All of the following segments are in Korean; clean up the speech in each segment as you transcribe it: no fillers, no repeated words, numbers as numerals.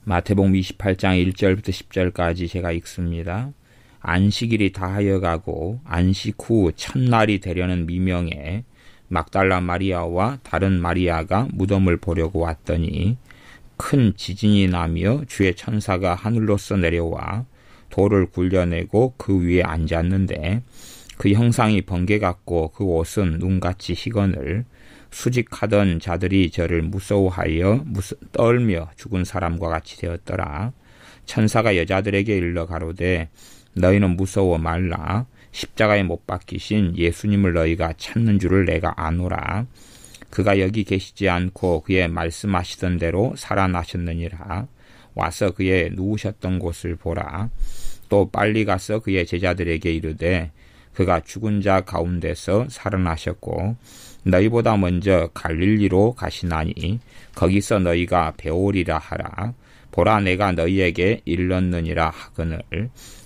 마태복음 28장 1절부터 10절까지 제가 읽습니다. 안식일이 다하여 가고 안식 후 첫날이 되려는 미명에 막달라 마리아와 다른 마리아가 무덤을 보려고 왔더니 큰 지진이 나며 주의 천사가 하늘로서 내려와 돌을 굴려내고 그 위에 앉았는데 그 형상이 번개 같고 그 옷은 눈같이 희건을 수직하던 자들이 저를 무서워하여 떨며 죽은 사람과 같이 되었더라. 천사가 여자들에게 일러 가로되 너희는 무서워 말라. 십자가에 못 박히신 예수님을 너희가 찾는 줄을 내가 아노라. 그가 여기 계시지 않고 그의 말씀하시던 대로 살아나셨느니라. 와서 그의 누우셨던 곳을 보라. 또 빨리 가서 그의 제자들에게 이르되 그가 죽은 자 가운데서 살아나셨고 너희보다 먼저 갈릴리로 가시나니 거기서 너희가 배우리라 하라. 보라 내가 너희에게 일렀느니라 하거늘.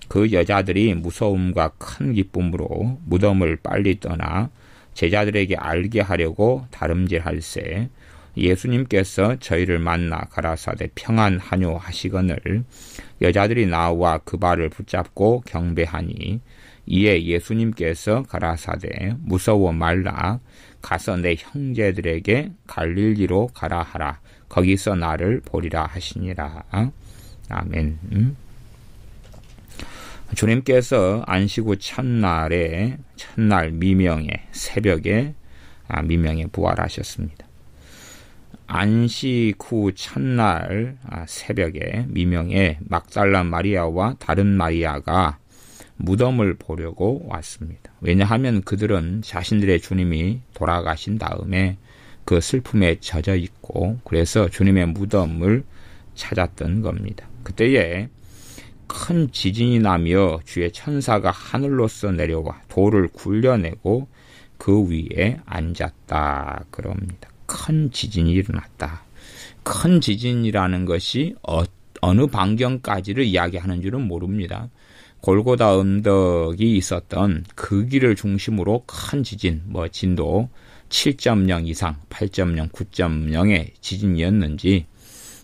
그 여자들이 무서움과 큰 기쁨으로 무덤을 빨리 떠나 제자들에게 알게 하려고 다름질할세. 예수님께서 저희를 만나 가라사대 평안하뇨 하시거늘. 여자들이 나와 그 발을 붙잡고 경배하니 이에 예수님께서 가라사대 무서워 말라. 가서 내 형제들에게 갈릴리로 가라 하라. 거기서 나를 보리라 하시니라. 아멘. 주님께서 안식 후 첫날 미명에 새벽에 미명에 부활하셨습니다. 안식 후 첫날 새벽에 미명에 막달라 마리아와 다른 마리아가 무덤을 보려고 왔습니다. 왜냐하면 그들은 자신들의 주님이 돌아가신 다음에 그 슬픔에 젖어 있고 그래서 주님의 무덤을 찾았던 겁니다. 그때에 큰 지진이 나며 주의 천사가 하늘로서 내려와 돌을 굴려내고 그 위에 앉았다 그럽니다. 큰 지진이 일어났다. 큰 지진이라는 것이 어느 반경까지를 이야기하는 줄은 모릅니다. 골고다 언덕이 있었던 그 길을 중심으로 큰 지진, 진도 7.0 이상, 8.0, 9.0의 지진이었는지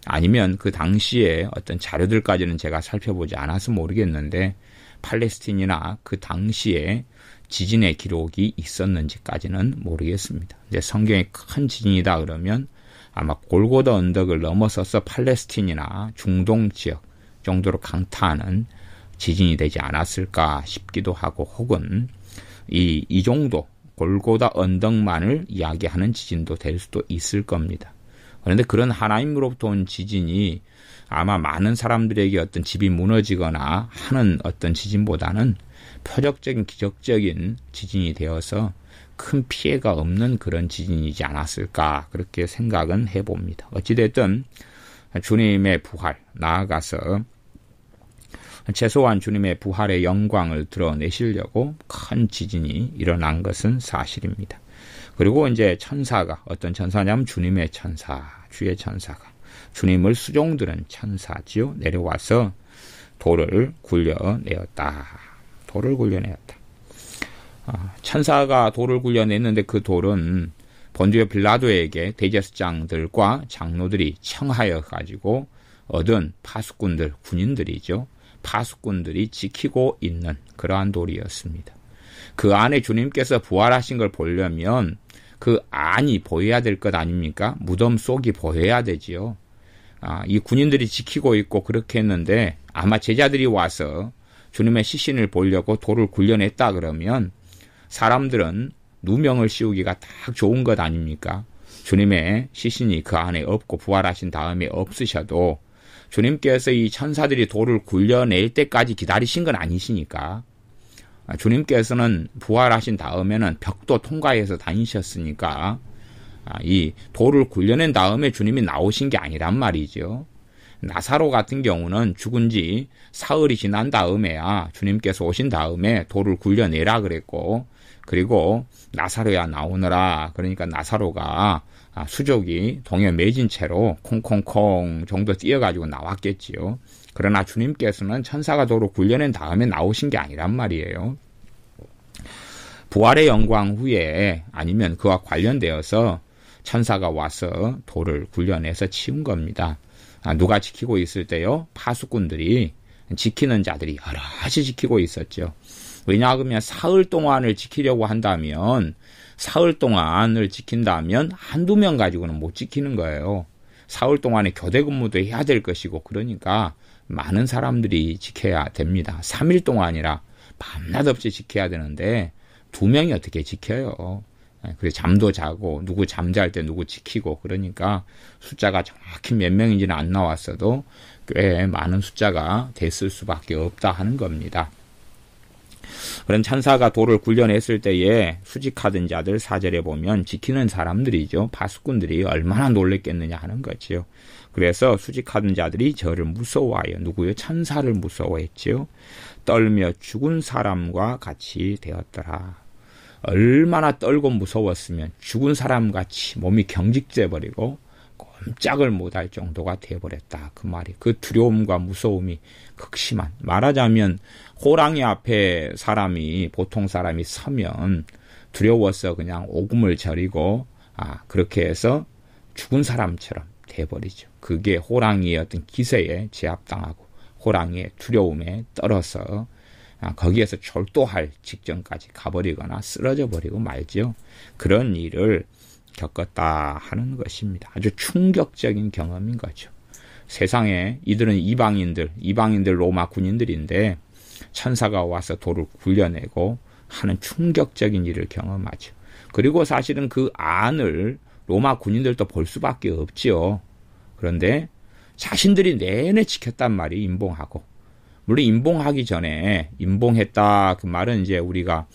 아니면 그 당시에 어떤 자료들까지는 제가 살펴보지 않아서 모르겠는데 팔레스틴이나 그 당시에 지진의 기록이 있었는지까지는 모르겠습니다. 이제 성경에 큰 지진이다 그러면 아마 골고다 언덕을 넘어서서 팔레스틴이나 중동 지역 정도로 강타하는 지진이 되지 않았을까 싶기도 하고 혹은 이 정도 골고다 언덕만을 이야기하는 지진도 될 수도 있을 겁니다. 그런데 그런 하나님으로부터 온 지진이 아마 많은 사람들에게 어떤 집이 무너지거나 하는 어떤 지진보다는 표적적인 기적적인 지진이 되어서 큰 피해가 없는 그런 지진이지 않았을까 그렇게 생각은 해봅니다. 어찌됐든 주님의 부활 나아가서 최소한 주님의 부활의 영광을 드러내시려고 큰 지진이 일어난 것은 사실입니다. 그리고 이제 천사가 어떤 천사냐면 주님의 천사, 주의 천사가 주님을 수종드는 천사지요. 내려와서 돌을 굴려내었다. 돌을 굴려내었다. 천사가 돌을 굴려냈는데 그 돌은 본디오 빌라도에게 대제사장들과 장로들이 청하여 가지고 얻은 파수꾼들, 군인들이죠. 파수꾼들이 지키고 있는 그러한 돌이었습니다. 그 안에 주님께서 부활하신 걸 보려면 그 안이 보여야 될 것 아닙니까? 무덤 속이 보여야 되지요. 이 군인들이 지키고 있고 그렇게 했는데 아마 제자들이 와서 주님의 시신을 보려고 돌을 굴려냈다 그러면 사람들은 누명을 씌우기가 딱 좋은 것 아닙니까? 주님의 시신이 그 안에 없고 부활하신 다음에 없으셔도 주님께서 이 천사들이 돌을 굴려낼 때까지 기다리신 건 아니시니까 주님께서는 부활하신 다음에는 벽도 통과해서 다니셨으니까 이 돌을 굴려낸 다음에 주님이 나오신 게 아니란 말이죠. 나사로 같은 경우는 죽은 지 사흘이 지난 다음에야 주님께서 오신 다음에 돌을 굴려내라 그랬고 그리고 나사로야 나오너라 그러니까 나사로가 수족이 동에 매진 채로 콩콩콩 정도 뛰어가지고 나왔겠지요. 그러나 주님께서는 천사가 돌을 굴려낸 다음에 나오신 게 아니란 말이에요. 부활의 영광 후에 아니면 그와 관련되어서 천사가 와서 돌을 굴려내서 치운 겁니다. 누가 지키고 있을 때요? 파수꾼들이, 지키는 자들이 여럿이 지키고 있었죠. 왜냐하면 사흘 동안을 지키려고 한다면, 사흘 동안을 지킨다면 한두 명 가지고는 못 지키는 거예요. 사흘 동안에 교대 근무도 해야 될 것이고, 그러니까 많은 사람들이 지켜야 됩니다. 3일 동안이라 밤낮 없이 지켜야 되는데 2명이 어떻게 지켜요? 그래서 잠도 자고 누구 잠잘 때 누구 지키고, 그러니까 숫자가 정확히 몇 명인지는 안 나왔어도 꽤 많은 숫자가 됐을 수밖에 없다 하는 겁니다. 그런 천사가 돌을 굴려냈을 때에 수직하던 자들 4절에 보면 지키는 사람들이죠. 파수꾼들이 얼마나 놀랬겠느냐 하는 거지요. 그래서 수직하던 자들이 저를 무서워하여, 누구요? 천사를 무서워했지요. 떨며 죽은 사람과 같이 되었더라. 얼마나 떨고 무서웠으면 죽은 사람같이 몸이 경직돼 버리고 꼼짝을 못할 정도가 되어버렸다. 그 말이, 그 두려움과 무서움이 극심한, 말하자면 호랑이 앞에 사람이, 보통 사람이 서면 두려워서 그냥 오금을 저리고 그렇게 해서 죽은 사람처럼 돼버리죠. 그게 호랑이의 어떤 기세에 제압당하고 호랑이의 두려움에 떨어서 거기에서 졸도할 직전까지 가버리거나 쓰러져 버리고 말죠. 그런 일을 겪었다 하는 것입니다. 아주 충격적인 경험인 거죠. 세상에 이들은 이방인들 로마 군인들인데 천사가 와서 돌을 굴려내고 하는 충격적인 일을 경험하죠. 그리고 사실은 그 안을 로마 군인들도 볼 수밖에 없지요. 그런데 자신들이 내내 지켰단 말이 임봉하고, 물론 임봉하기 전에, 임봉했다 그 말은 이제 우리가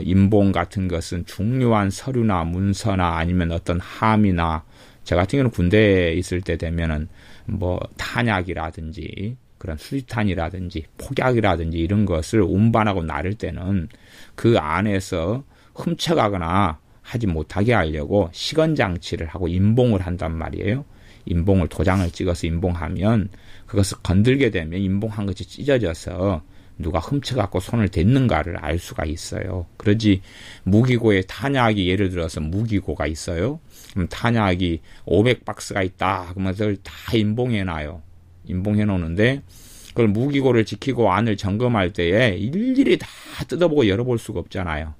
임봉 같은 것은 중요한 서류나 문서나 아니면 어떤 함이나, 저 같은 경우는 군대에 있을 때 되면은 뭐 탄약이라든지 그런 수리탄이라든지 폭약이라든지 이런 것을 운반하고 나를 때는 그 안에서 훔쳐가거나 하지 못하게 하려고 시건장치를 하고 임봉을 한단 말이에요. 임봉을, 도장을 찍어서 임봉하면 그것을 건들게 되면 임봉한 것이 찢어져서 누가 훔쳐갖고 손을 댔는가를 알 수가 있어요. 그러지 무기고에 탄약이, 예를 들어서 무기고가 있어요. 그럼 탄약이 500박스가 있다. 그러면 그걸 다 임봉해놔요. 임봉해놓는데 그걸 무기고를 지키고 안을 점검할 때에 일일이 다 뜯어보고 열어볼 수가 없잖아요.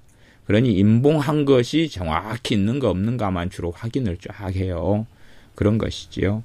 그러니 임봉한 것이 정확히 있는가 없는가만 주로 확인을 쫙 해요. 그런 것이지요.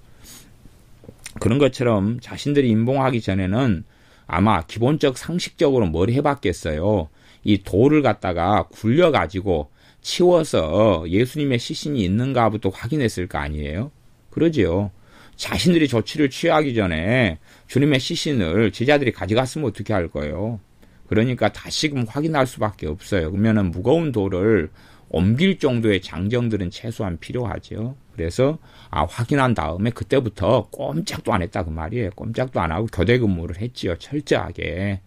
그런 것처럼 자신들이 임봉하기 전에는 아마 기본적 상식적으로 뭘 해봤겠어요. 이 돌을 갖다가 굴려가지고 치워서 예수님의 시신이 있는가부터 확인했을 거 아니에요. 그러지요. 자신들이 조치를 취하기 전에 주님의 시신을 제자들이 가져갔으면 어떻게 할 거예요. 그러니까 다시금 확인할 수밖에 없어요. 그러면은 무거운 돌을 옮길 정도의 장정들은 최소한 필요하죠. 그래서 확인한 다음에 그때부터 꼼짝도 안 했다 그 말이에요. 꼼짝도 안 하고 교대 근무를 했지요. 철저하게.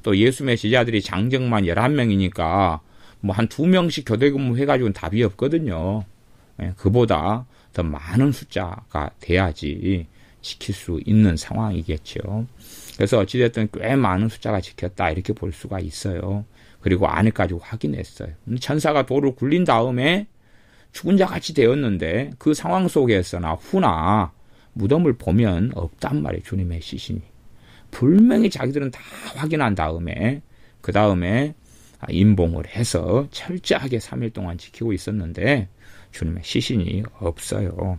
또 예수님의 제자들이 장정만 11명이니까 뭐 한 2명씩 교대 근무 해가지고는 답이 없거든요. 그보다 더 많은 숫자가 돼야지 지킬 수 있는 상황이겠죠. 그래서 어찌됐든 꽤 많은 숫자가 지켰다 이렇게 볼 수가 있어요. 그리고 안에까지 확인했어요. 천사가 돌을 굴린 다음에 죽은 자같이 되었는데 그 상황 속에서나 후나 무덤을 보면 없단 말이에요. 주님의 시신이. 분명히 자기들은 다 확인한 다음에 그 다음에 임봉을 해서 철저하게 3일 동안 지키고 있었는데 주님의 시신이 없어요.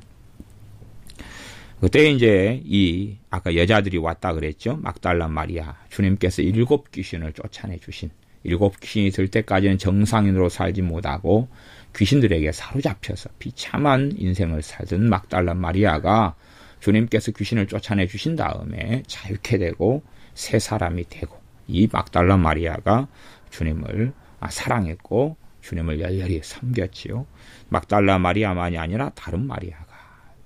그때 이제 아까 여자들이 왔다 그랬죠. 막달라 마리아. 주님께서 7 귀신을 쫓아내 주신, 7 귀신이 들 때까지는 정상인으로 살지 못하고 귀신들에게 사로잡혀서 비참한 인생을 살던 막달라 마리아가 주님께서 귀신을 쫓아내 주신 다음에 자유케 되고 새 사람이 되고, 이 막달라 마리아가 주님을 사랑했고 주님을 열렬히 섬겼지요. 막달라 마리아만이 아니라 다른 마리아가,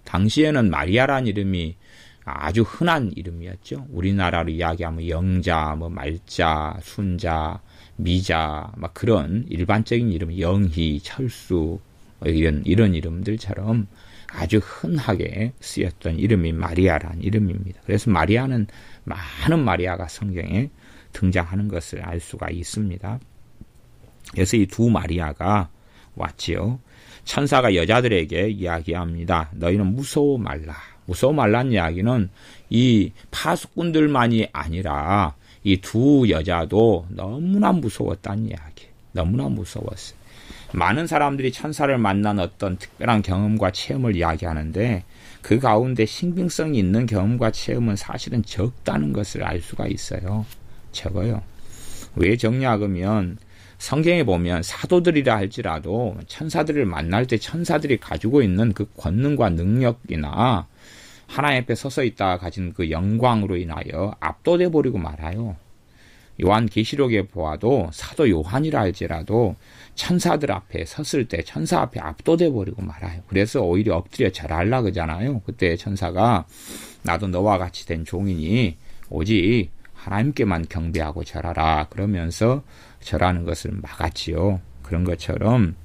당시에는 마리아란 이름이 아주 흔한 이름이었죠. 우리나라로 이야기하면 영자, 말자, 순자, 미자, 그런 일반적인 이름, 영희, 철수, 이런 이름들처럼 아주 흔하게 쓰였던 이름이 마리아란 이름입니다. 그래서 마리아는 많은 마리아가 성경에 등장하는 것을 알 수가 있습니다. 그래서 이 2 마리아가 왔지요. 천사가 여자들에게 이야기합니다. 너희는 무서워 말라. 무서워 말란 이야기는 이 파수꾼들만이 아니라 이 두 여자도 너무나 무서웠다는 이야기. 너무나 무서웠어요. 많은 사람들이 천사를 만난 어떤 특별한 경험과 체험을 이야기하는데 그 가운데 신빙성이 있는 경험과 체험은 사실은 적다는 것을 알 수가 있어요. 적어요. 왜 적냐 그러면 성경에 보면 사도들이라 할지라도 천사들을 만날 때 천사들이 가지고 있는 그 권능과 능력이나 하나님 앞에 서서 있다가 가진 그 영광으로 인하여 압도돼 버리고 말아요. 요한계시록에 보아도 사도 요한이라 할지라도 천사들 앞에 섰을 때 천사 앞에 압도돼 버리고 말아요. 그래서 오히려 엎드려 절하려 그러잖아요. 그때 천사가 나도 너와 같이 된 종이니 오직 하나님께만 경배하고 절하라 그러면서 절하는 것을 막았지요. 그런 것처럼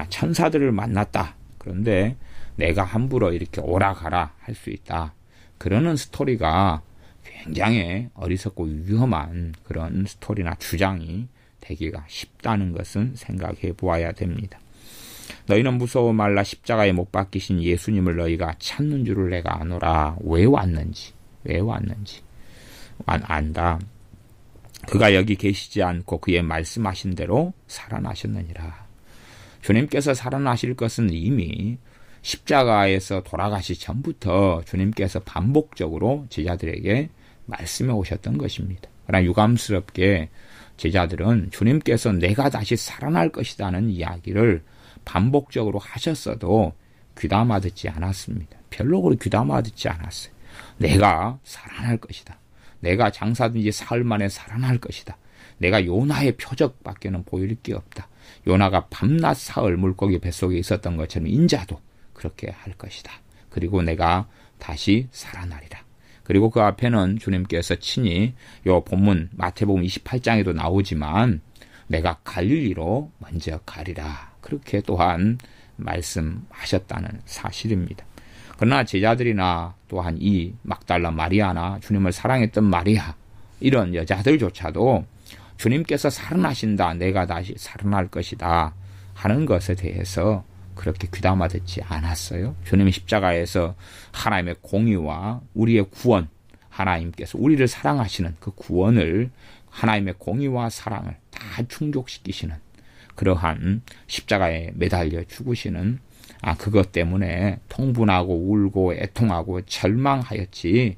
천사들을 만났다. 그런데 내가 함부로 이렇게 오라가라 할 수 있다. 그러는 스토리가 굉장히 어리석고 위험한 그런 스토리나 주장이 되기가 쉽다는 것은 생각해 보아야 됩니다. 너희는 무서워 말라. 십자가에 못 박히신 예수님을 너희가 찾는 줄을 내가 아노라. 왜 왔는지 안다. 그가 여기 계시지 않고 그의 말씀하신 대로 살아나셨느니라. 주님께서 살아나실 것은 이미 십자가에서 돌아가시 전부터 주님께서 반복적으로 제자들에게 말씀해 오셨던 것입니다. 그러나 유감스럽게 제자들은 주님께서 내가 다시 살아날 것이라는 이야기를 반복적으로 하셨어도 귀담아 듣지 않았습니다. 별로 그렇게 귀담아 듣지 않았어요. 내가 살아날 것이다. 내가 장사든지 사흘 만에 살아날 것이다. 내가 요나의 표적밖에는 보일 게 없다. 요나가 밤낮 사흘 물고기 뱃속에 있었던 것처럼 인자도 그렇게 할 것이다. 그리고 내가 다시 살아나리라. 그리고 그 앞에는 주님께서 친히 요 본문 마태복음 28장에도 나오지만 내가 갈릴리로 먼저 가리라. 그렇게 또한 말씀하셨다는 사실입니다. 그러나 제자들이나 또한 이 막달라 마리아나 주님을 사랑했던 마리아 이런 여자들조차도 주님께서 살아나신다. 내가 다시 살아날 것이다. 하는 것에 대해서 그렇게 귀담아 듣지 않았어요. 주님의 십자가에서 하나님의 공의와 우리의 구원, 하나님께서 우리를 사랑하시는 그 구원을 하나님의 공의와 사랑을 다 충족시키시는 그러한 십자가에 매달려 죽으시는 그것 때문에 통분하고 울고 애통하고 절망하였지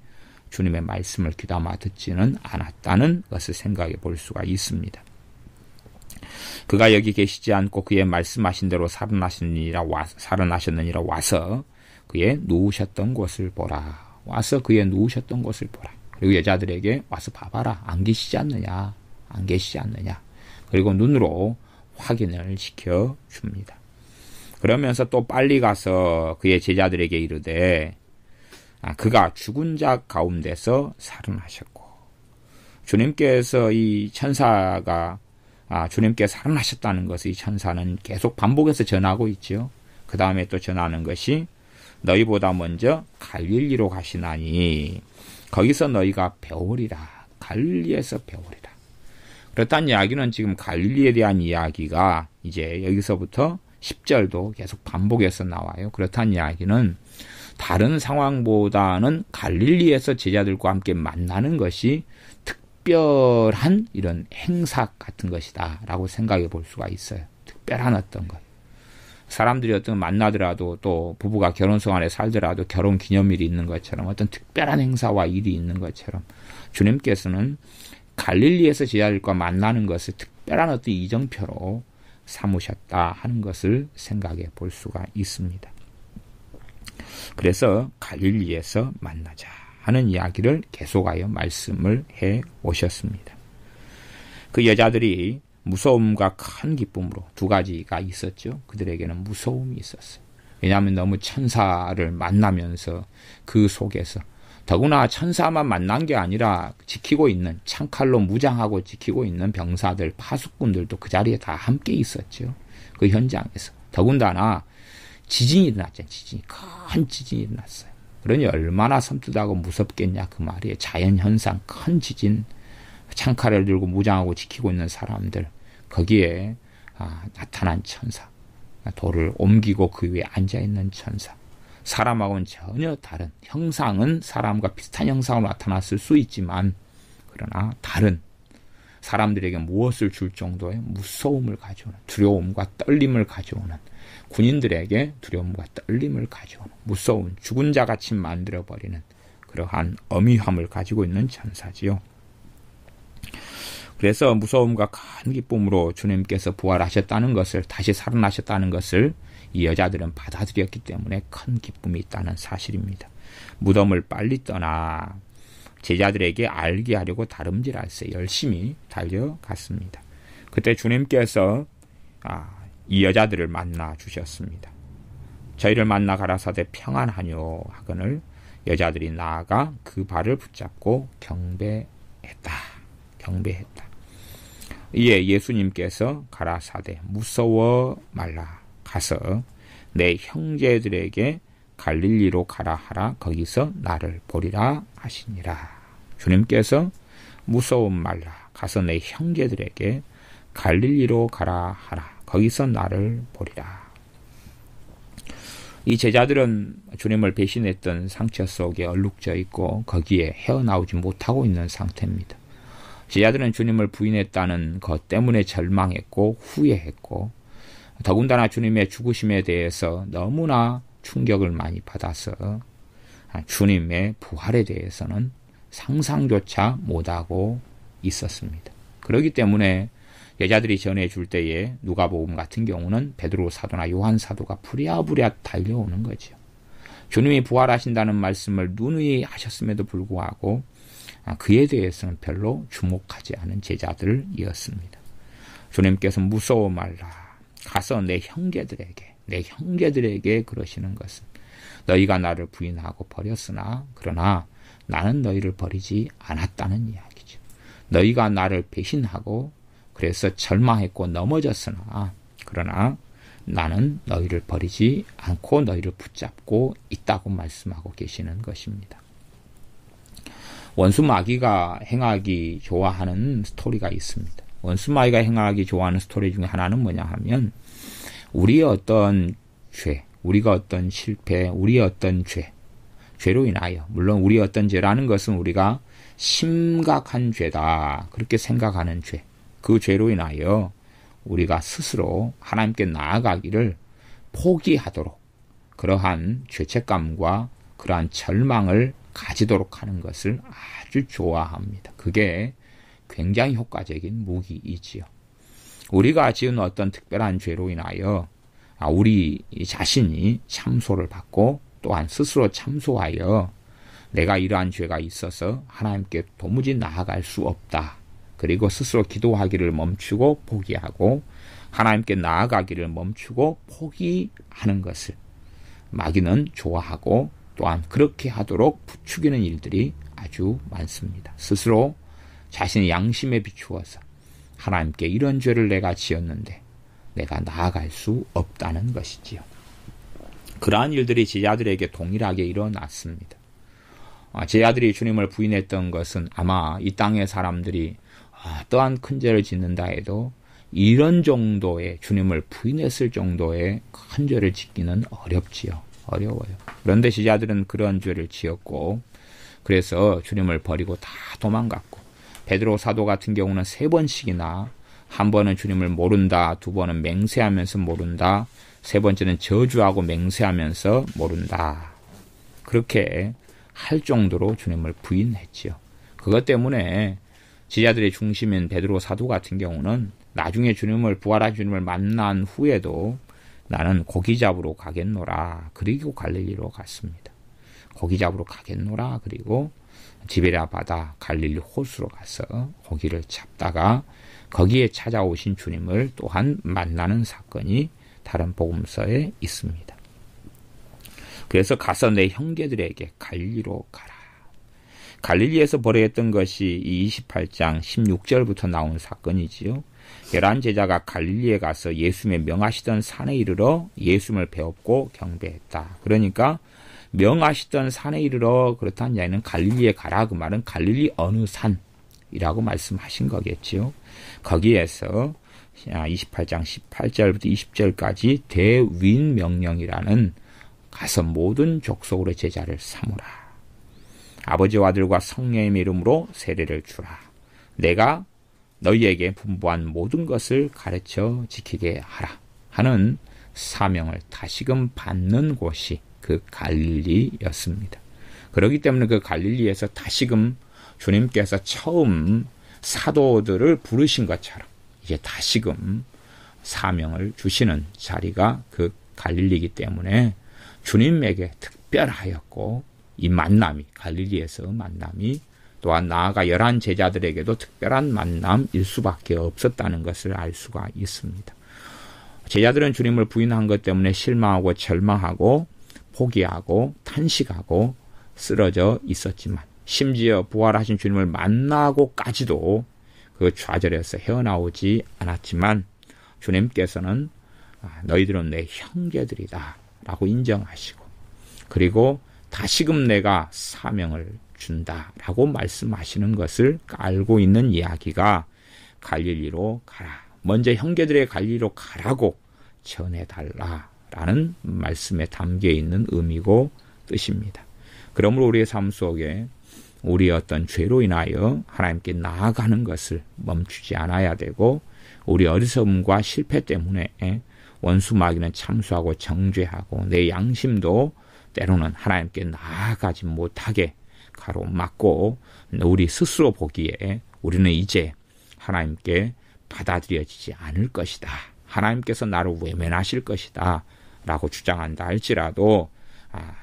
주님의 말씀을 귀담아 듣지는 않았다는 것을 생각해 볼 수가 있습니다. 그가 여기 계시지 않고 그의 말씀하신 대로 살아나셨느니라 와서 그의 누우셨던 곳을 보라. 와서 그의 누우셨던 곳을 보라. 그리고 여자들에게 와서 봐봐라. 안 계시지 않느냐. 그리고 눈으로 확인을 시켜줍니다. 그러면서 또 빨리 가서 그의 제자들에게 이르되 그가 죽은 자 가운데서 살아나셨고 주님께서 이 천사가 주님께 살아나셨다는 것을 이 천사는 계속 반복해서 전하고 있죠. 그 다음에 또 전하는 것이 너희보다 먼저 갈릴리로 가시나니 거기서 너희가 배우리라. 갈릴리에서 배우리라. 그렇다는 이야기는 지금 갈릴리에 대한 이야기가 이제 여기서부터 10절도 계속 반복해서 나와요. 그렇다는 이야기는 다른 상황보다는 갈릴리에서 제자들과 함께 만나는 것이 특별한 이런 행사 같은 것이다 라고 생각해 볼 수가 있어요. 특별한 어떤 것. 사람들이 어떤 만나더라도 또 부부가 결혼성 안에 살더라도 결혼 기념일이 있는 것처럼 어떤 특별한 행사와 일이 있는 것처럼 주님께서는 갈릴리에서 제자들과 만나는 것을 특별한 어떤 이정표로 삼으셨다 하는 것을 생각해 볼 수가 있습니다. 그래서 갈릴리에서 만나자 하는 이야기를 계속하여 말씀을 해 오셨습니다. 그 여자들이 무서움과 큰 기쁨으로 두 가지가 있었죠. 그들에게는 무서움이 있었어요. 왜냐하면 너무 천사를 만나면서 그 속에서 더구나 천사만 만난 게 아니라 지키고 있는 창칼로 무장하고 지키고 있는 병사들, 파수꾼들도 그 자리에 다 함께 있었죠. 그 현장에서. 더군다나 지진이 일어났잖아요. 큰 지진이 일어났어요. 그러니 얼마나 섬뜩하고 무섭겠냐 그 말이에요. 자연현상, 큰 지진, 창칼을 들고 무장하고 지키고 있는 사람들, 거기에 나타난 천사, 돌을 옮기고 그 위에 앉아있는 천사, 사람하고는 전혀 다른, 형상은 사람과 비슷한 형상으로 나타났을 수 있지만 그러나 다른, 사람들에게 무엇을 줄 정도의 무서움을 가져오는, 두려움과 떨림을 가져오는, 군인들에게 두려움과 떨림을 가져오는, 무서운 죽은 자같이 만들어버리는 그러한 어미함을 가지고 있는 천사지요. 그래서 무서움과 큰 기쁨으로 주님께서 부활하셨다는 것을, 다시 살아나셨다는 것을 이 여자들은 받아들였기 때문에 큰 기쁨이 있다는 사실입니다. 무덤을 빨리 떠나 제자들에게 알게 하려고 다름질할세 열심히 달려갔습니다. 그때 주님께서 이 여자들을 만나 주셨습니다. 저희를 만나 가라사대 평안하뇨 하거늘 여자들이 나아가 그 발을 붙잡고 경배했다. 이에 예수님께서 가라사대 무서워 말라. 가서 내 형제들에게 갈릴리로 가라 하라. 거기서 나를 보리라 하시니라. 주님께서 무서움 말라. 가서 내 형제들에게 갈릴리로 가라 하라. 거기서 나를 보리라. 이 제자들은 주님을 배신했던 상처 속에 얼룩져 있고 거기에 헤어나오지 못하고 있는 상태입니다. 제자들은 주님을 부인했다는 것 때문에 절망했고 후회했고 더군다나 주님의 죽으심에 대해서 너무나 충격을 많이 받아서 주님의 부활에 대해서는 상상조차 못하고 있었습니다. 그렇기 때문에 여자들이 전해줄 때에 누가복음 같은 경우는 베드로 사도나 요한 사도가 부랴부랴 달려오는 거죠. 주님이 부활하신다는 말씀을 누누이 하셨음에도 불구하고 그에 대해서는 별로 주목하지 않은 제자들이었습니다. 주님께서 무서워 말라. 가서 내 형제들에게 그러시는 것은 너희가 나를 부인하고 버렸으나 그러나 나는 너희를 버리지 않았다는 이야기죠. 너희가 나를 배신하고 그래서 절망했고 넘어졌으나 그러나 나는 너희를 버리지 않고 너희를 붙잡고 있다고 말씀하고 계시는 것입니다. 원수 마귀가 행하기 좋아하는 스토리가 있습니다. 원수 마귀가 행하기 좋아하는 스토리 중에 하나는 뭐냐 하면 우리의 어떤 죄, 우리가 어떤 실패, 우리의 어떤 죄로 인하여, 물론 우리의 어떤 죄라는 것은 우리가 심각한 죄다 그렇게 생각하는 죄, 그 죄로 인하여 우리가 스스로 하나님께 나아가기를 포기하도록 그러한 죄책감과 그러한 절망을 가지도록 하는 것을 아주 좋아합니다. 그게 굉장히 효과적인 무기이지요. 우리가 지은 어떤 특별한 죄로 인하여 우리 자신이 참소를 받고 또한 스스로 참소하여 내가 이러한 죄가 있어서 하나님께 도무지 나아갈 수 없다. 그리고 스스로 기도하기를 멈추고 포기하고 하나님께 나아가기를 멈추고 포기하는 것을 마귀는 좋아하고 또한 그렇게 하도록 부추기는 일들이 아주 많습니다. 스스로 자신의 양심에 비추어서 하나님께 이런 죄를 내가 지었는데 내가 나아갈 수 없다는 것이지요. 그러한 일들이 제자들에게 동일하게 일어났습니다. 제자들이 주님을 부인했던 것은 아마 이 땅의 사람들이 어떠한 큰 죄를 짓는다 해도 이런 정도의 주님을 부인했을 정도의 큰 죄를 짓기는 어려워요. 그런데 제자들은 그런 죄를 지었고 그래서 주님을 버리고 다 도망갔고 베드로 사도 같은 경우는 3번씩이나 한 번은 주님을 모른다, 2번은 맹세하면서 모른다, 3번째는 저주하고 맹세하면서 모른다. 그렇게 할 정도로 주님을 부인했지요. 그것 때문에 제자들의 중심인 베드로 사도 같은 경우는 나중에 부활한 주님을 만난 후에도 나는 고기 잡으러 가겠노라. 그리고 갈릴리로 갔습니다. 고기 잡으러 가겠노라. 그리고 디베랴 바다 갈릴리 호수로 가서 고기를 잡다가 거기에 찾아오신 주님을 또한 만나는 사건이 다른 복음서에 있습니다. 그래서 가서 내 형제들에게 갈릴리로 가라. 갈릴리에서 벌어졌던 것이 이 28장 16절부터 나온 사건이지요. 11제자가 갈릴리에 가서 예수님의 명하시던 산에 이르러 예수님을 배웠고 경배했다. 그러니까 명하시던 산에 이르러 그렇다는 이야기는 갈릴리에 가라. 그 말은 갈릴리 어느 산이라고 말씀하신 거겠지요. 거기에서 28장 18절부터 20절까지 대윈명령이라는 가서 모든 족속으로 제자를 삼으라. 아버지와 아들과 성령의 이름으로 세례를 주라. 내가 너희에게 분부한 모든 것을 가르쳐 지키게 하라 하는 사명을 다시금 받는 곳이 그 갈릴리였습니다. 그렇기 때문에 그 갈릴리에서 다시금 주님께서 처음 사도들을 부르신 것처럼 이제 다시금 사명을 주시는 자리가 그 갈릴리이기 때문에 주님에게 특별하였고, 이 만남이, 갈릴리에서 만남이 또한 나아가 11 제자들에게도 특별한 만남일 수밖에 없었다는 것을 알 수가 있습니다. 제자들은 주님을 부인한 것 때문에 실망하고 절망하고 포기하고 탄식하고 쓰러져 있었지만, 심지어 부활하신 주님을 만나고까지도 그 좌절에서 헤어나오지 않았지만, 주님께서는 너희들은 내 형제들이다 라고 인정하시고, 그리고 다시금 내가 사명을 준다 라고 말씀하시는 것을 알고 있는 이야기가 갈릴리로 가라, 먼저 형제들의 갈릴리로 가라고 전해달라 라는 말씀에 담겨 있는 의미고 뜻입니다. 그러므로 우리의 삶 속에 우리의 어떤 죄로 인하여 하나님께 나아가는 것을 멈추지 않아야 되고, 우리 어리석음과 실패 때문에 원수 마귀는 참수하고 정죄하고 내 양심도 때로는 하나님께 나아가지 못하게 가로막고, 우리 스스로 보기에 우리는 이제 하나님께 받아들여지지 않을 것이다, 하나님께서 나를 외면하실 것이다 라고 주장한다 할지라도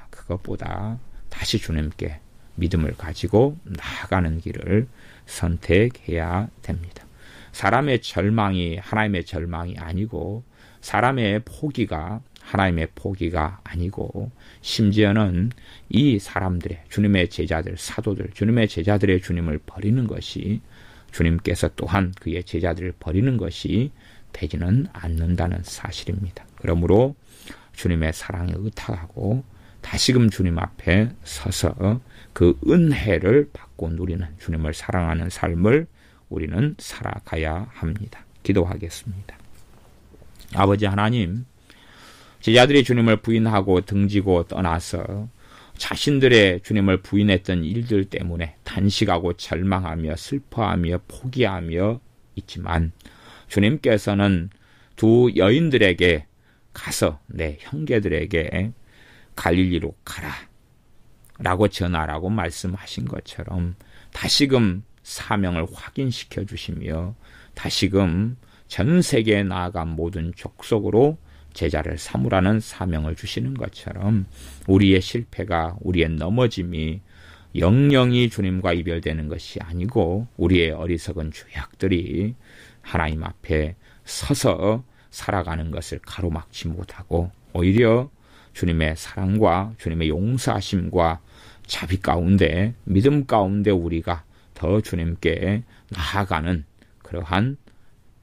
그것보다 다시 주님께 믿음을 가지고 나아가는 길을 선택해야 됩니다. 사람의 절망이 하나님의 절망이 아니고, 사람의 포기가 하나님의 포기가 아니고, 심지어는 이 사람들의, 주님의 제자들, 사도들, 주님의 제자들의 주님을 버리는 것이, 주님께서 또한 그의 제자들을 버리는 것이 되지는 않는다는 사실입니다. 그러므로 주님의 사랑에 의탁하고 다시금 주님 앞에 서서 그 은혜를 받고 누리는, 주님을 사랑하는 삶을 우리는 살아가야 합니다. 기도하겠습니다. 아버지 하나님, 제자들이 주님을 부인하고 등지고 떠나서 자신들의 주님을 부인했던 일들 때문에 탄식하고 절망하며 슬퍼하며 포기하며 있지만, 주님께서는 두 여인들에게 가서 내 형제들에게 갈릴리로 가라 라고 전하라고 말씀하신 것처럼 다시금 사명을 확인시켜 주시며, 다시금 전 세계에 나아간 모든 족속으로 제자를 삼으라는 사명을 주시는 것처럼, 우리의 실패가, 우리의 넘어짐이 영영이 주님과 이별되는 것이 아니고, 우리의 어리석은 죄악들이 하나님 앞에 서서 살아가는 것을 가로막지 못하고, 오히려 주님의 사랑과 주님의 용서하심과 자비 가운데, 믿음 가운데 우리가 더 주님께 나아가는 그러한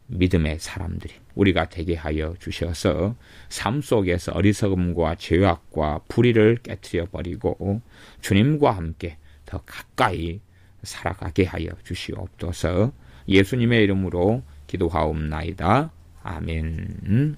믿음의 사람들이 우리가 되게 하여 주셔서 삶 속에서 어리석음과 죄악과 불의를 깨트려 버리고 주님과 함께 더 가까이 살아가게 하여 주시옵소서. 예수님의 이름으로 기도하옵나이다. 아멘.